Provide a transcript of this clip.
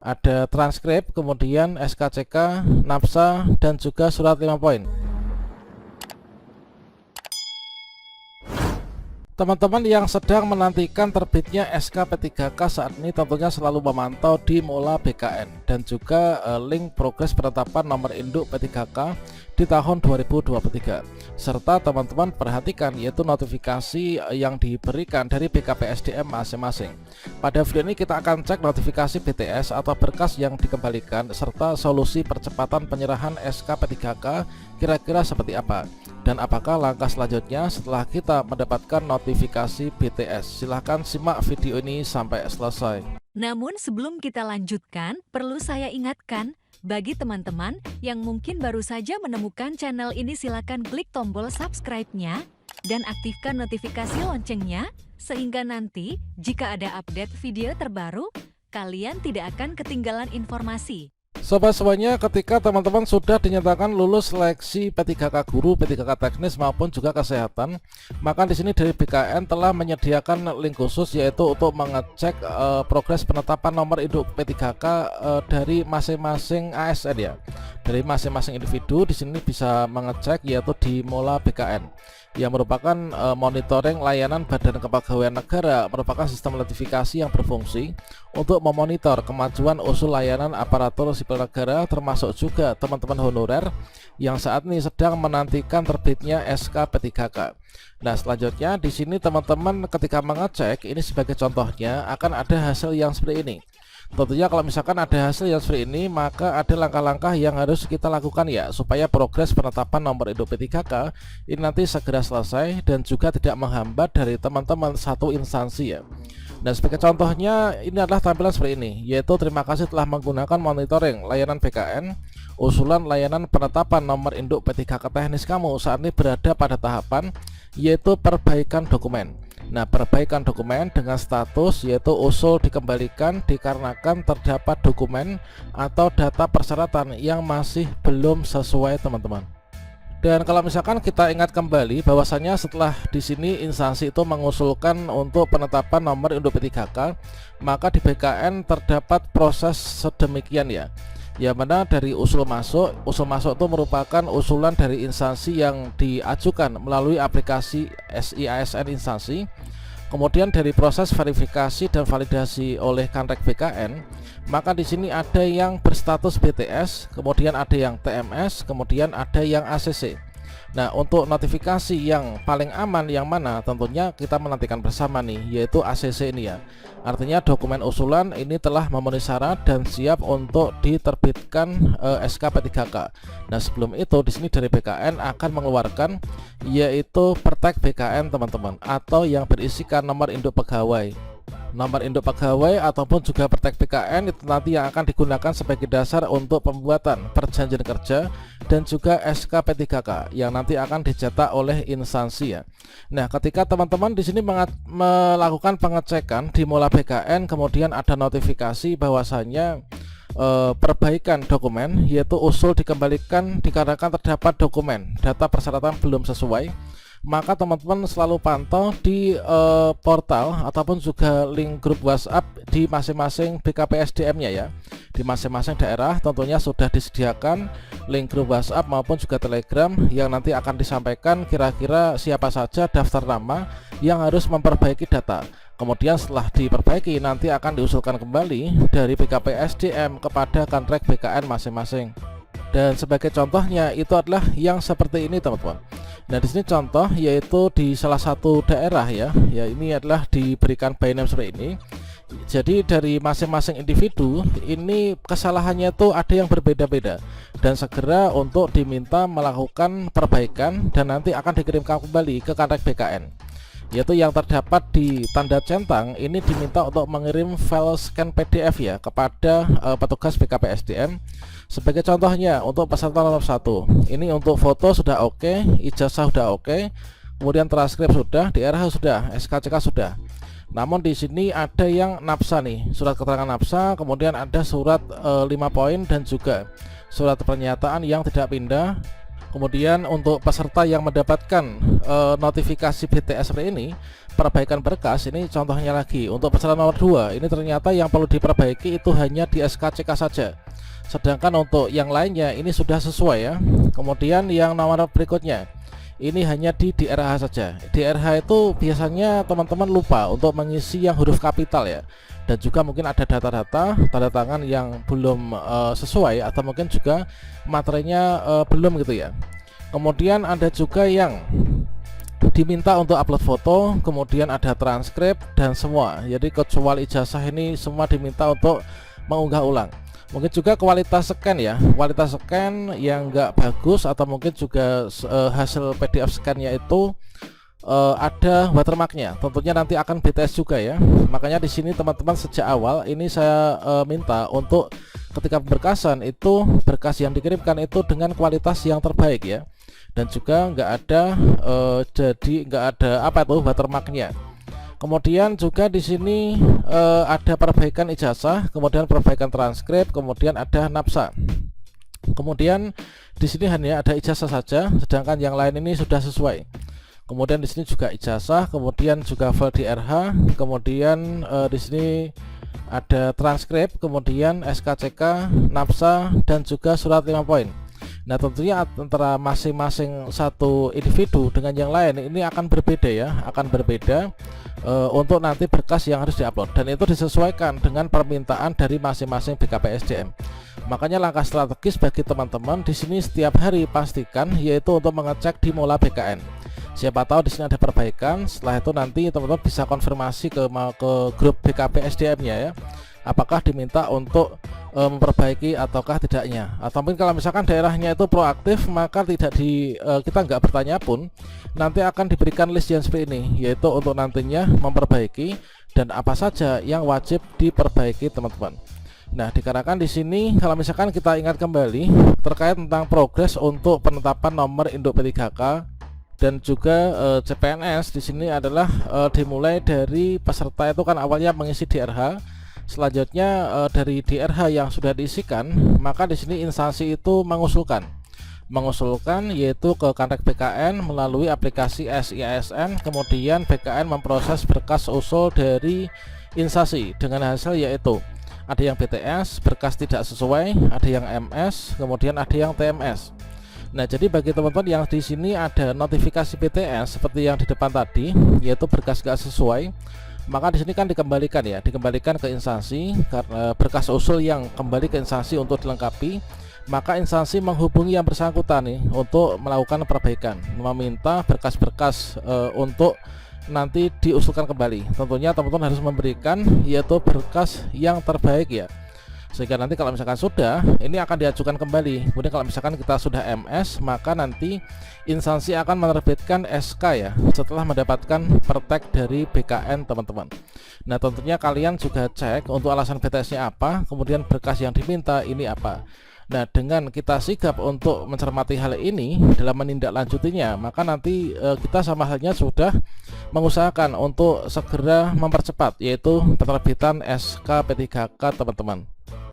ada transkrip, kemudian SKCK, NAPSA, dan juga surat 5 poin. Teman-teman yang sedang menantikan terbitnya SK P3K saat ini tentunya selalu memantau di Mola BKN dan juga link progres penetapan nomor induk P3K di tahun 2023, serta teman-teman perhatikan yaitu notifikasi yang diberikan dari BKPSDM masing-masing. Pada video ini kita akan cek notifikasi BTS atau berkas yang dikembalikan serta solusi percepatan penyerahan SK P3K kira-kira seperti apa, dan apakah langkah selanjutnya setelah kita mendapatkan notifikasi BTS. Silahkan simak video ini sampai selesai. Namun sebelum kita lanjutkan, perlu saya ingatkan, bagi teman-teman yang mungkin baru saja menemukan channel ini, silakan klik tombol subscribe-nya dan aktifkan notifikasi loncengnya, sehingga nanti jika ada update video terbaru, kalian tidak akan ketinggalan informasi. Sobat semuanya, ketika teman-teman sudah dinyatakan lulus seleksi P3K guru, P3K teknis maupun juga kesehatan, maka di sini dari BKN telah menyediakan link khusus yaitu untuk mengecek progres penetapan nomor induk P3K dari masing-masing ASN ya. Dari masing-masing individu di sini bisa mengecek yaitu di Mola BKN, yang merupakan monitoring layanan Badan Kepegawaian Negara, merupakan sistem notifikasi yang berfungsi untuk memonitor kemajuan usul layanan aparatur sipil negara, termasuk juga teman-teman honorer yang saat ini sedang menantikan terbitnya SK P3K. Nah, selanjutnya di sini teman-teman ketika mengecek ini sebagai contohnya akan ada hasil yang seperti ini. Tentunya kalau misalkan ada hasil yang seperti ini, maka ada langkah-langkah yang harus kita lakukan ya, supaya progres penetapan nomor induk P3K ini nanti segera selesai dan juga tidak menghambat dari teman-teman satu instansi ya. Dan sebagai contohnya ini adalah tampilan seperti ini, yaitu terima kasih telah menggunakan monitoring layanan BKN. Usulan layanan penetapan nomor induk P3K teknis kamu saat ini berada pada tahapan yaitu perbaikan dokumen. Nah, perbaikan dokumen dengan status yaitu usul dikembalikan dikarenakan terdapat dokumen atau data persyaratan yang masih belum sesuai teman-teman. Dan kalau misalkan kita ingat kembali bahwasanya setelah di sini instansi itu mengusulkan untuk penetapan nomor induk P3K, maka di BKN terdapat proses sedemikian ya. Yang mana dari usul masuk itu merupakan usulan dari instansi yang diajukan melalui aplikasi SIASN instansi. Kemudian dari proses verifikasi dan validasi oleh Kanrek BKN, maka di sini ada yang berstatus BTS, kemudian ada yang TMS, kemudian ada yang ACC. Nah, untuk notifikasi yang paling aman yang mana tentunya kita menantikan bersama nih, yaitu ACC ini ya. Artinya dokumen usulan ini telah memenuhi syarat dan siap untuk diterbitkan SK P3K. Nah, sebelum itu di sini dari BKN akan mengeluarkan yaitu Pertek BKN teman-teman, atau yang berisikan nomor induk pegawai. Nomor induk pegawai ataupun juga Pertek BKN itu nanti yang akan digunakan sebagai dasar untuk pembuatan perjanjian kerja dan juga SK P3K yang nanti akan dicetak oleh instansi ya. Nah, ketika teman-teman di sini melakukan pengecekan di Mola BKN, kemudian ada notifikasi bahwasannya perbaikan dokumen yaitu usul dikembalikan dikarenakan terdapat dokumen data persyaratan belum sesuai, maka teman-teman selalu pantau di portal ataupun juga link grup WhatsApp di masing-masing BKPSDM-nya ya. Di masing-masing daerah tentunya sudah disediakan link grup WhatsApp maupun juga Telegram yang nanti akan disampaikan kira-kira siapa saja daftar nama yang harus memperbaiki data. Kemudian setelah diperbaiki nanti akan diusulkan kembali dari BKPSDM kepada Kanrek BKN masing-masing. Dan sebagai contohnya itu adalah yang seperti ini teman-teman. Nah, di sini contoh yaitu di salah satu daerah ya. Ya, ini adalah diberikan by name seperti ini. Jadi dari masing-masing individu ini kesalahannya itu ada yang berbeda-beda dan segera untuk diminta melakukan perbaikan dan nanti akan dikirimkan kembali ke Kanrek BKN. Yaitu yang terdapat di tanda centang ini diminta untuk mengirim file scan PDF ya kepada petugas BKPSDM. Sebagai contohnya untuk peserta nomor 1 ini untuk foto sudah oke, ijazah sudah oke, kemudian transkrip sudah, DRH sudah, SKCK sudah. Namun di sini ada yang NAPSA nih, surat keterangan NAPSA, kemudian ada surat 5 poin dan juga surat pernyataan yang tidak pindah, Kemudian untuk peserta yang mendapatkan notifikasi BTS ini perbaikan berkas, ini contohnya lagi untuk peserta nomor 2 ini ternyata yang perlu diperbaiki itu hanya di SKCK saja, sedangkan untuk yang lainnya ini sudah sesuai ya. Kemudian yang nomor berikutnya ini hanya di DRH saja. DRH itu biasanya teman-teman lupa untuk mengisi yang huruf kapital ya, dan juga mungkin ada data-data tanda tangan yang belum sesuai, atau mungkin juga materinya belum gitu ya. Kemudian ada juga yang diminta untuk upload foto, kemudian ada transkrip dan semua. Jadi kecuali ijazah ini semua diminta untuk mengunggah ulang. Mungkin juga kualitas scan ya, kualitas scan yang enggak bagus, atau mungkin juga hasil PDF scan-nya itu ada watermarknya. Tentunya nanti akan BTS juga ya. Makanya di sini teman-teman sejak awal ini saya minta untuk ketika pemberkasan itu berkas yang dikirimkan itu dengan kualitas yang terbaik ya, dan juga nggak ada jadi nggak ada apa itu watermarknya. Kemudian juga di sini ada perbaikan ijazah, kemudian perbaikan transkrip, kemudian ada napsa. Kemudian di sini hanya ada ijazah saja, sedangkan yang lain ini sudah sesuai. Kemudian di sini juga ijazah, kemudian juga file DRH, kemudian di sini ada transkrip, kemudian SKCK, napsa, dan juga surat 5 poin. Nah, tentunya antara masing-masing satu individu dengan yang lain ini akan berbeda ya, akan berbeda untuk nanti berkas yang harus diupload, dan itu disesuaikan dengan permintaan dari masing-masing BKPSDM. Makanya langkah strategis bagi teman-teman di sini setiap hari pastikan yaitu untuk mengecek di Mola BKN. Siapa tahu di sini ada perbaikan. Setelah itu nanti teman-teman bisa konfirmasi ke grup BKPSDM-nya ya, apakah diminta untuk memperbaiki ataukah tidaknya. Atau mungkin kalau misalkan daerahnya itu proaktif, maka tidak kita nggak bertanya pun nanti akan diberikan list yang seperti ini, yaitu untuk nantinya memperbaiki dan apa saja yang wajib diperbaiki teman-teman. Nah, dikarenakan di sini kalau misalkan kita ingat kembali terkait tentang progres untuk penetapan nomor induk P3K dan juga CPNS, di sini adalah dimulai dari peserta itu kan awalnya mengisi DRH. Selanjutnya dari DRH yang sudah diisikan, maka di sini instansi itu mengusulkan yaitu ke Kantek BKN melalui aplikasi SIASN. Kemudian BKN memproses berkas usul dari instansi dengan hasil yaitu ada yang BTS, berkas tidak sesuai, ada yang MS, kemudian ada yang TMS. Nah, jadi bagi teman-teman yang di sini ada notifikasi BTS seperti yang di depan tadi, yaitu berkas gak sesuai, maka di sini kan dikembalikan ya, dikembalikan ke instansi karena berkas usul yang kembali ke instansi untuk dilengkapi, maka instansi menghubungi yang bersangkutan nih untuk melakukan perbaikan, meminta berkas-berkas untuk nanti diusulkan kembali. Tentunya teman-teman harus memberikan yaitu berkas yang terbaik ya, sehingga nanti kalau misalkan sudah, ini akan diajukan kembali. Kemudian kalau misalkan kita sudah MS, maka nanti instansi akan menerbitkan SK ya setelah mendapatkan pertek dari BKN teman-teman. Nah, tentunya kalian juga cek untuk alasan BTS-nya apa, kemudian berkas yang diminta ini apa. Nah, dengan kita sigap untuk mencermati hal ini dalam menindaklanjutinya, maka nanti kita sama halnya sudah mengusahakan untuk segera mempercepat yaitu penerbitan SK P3K teman-teman.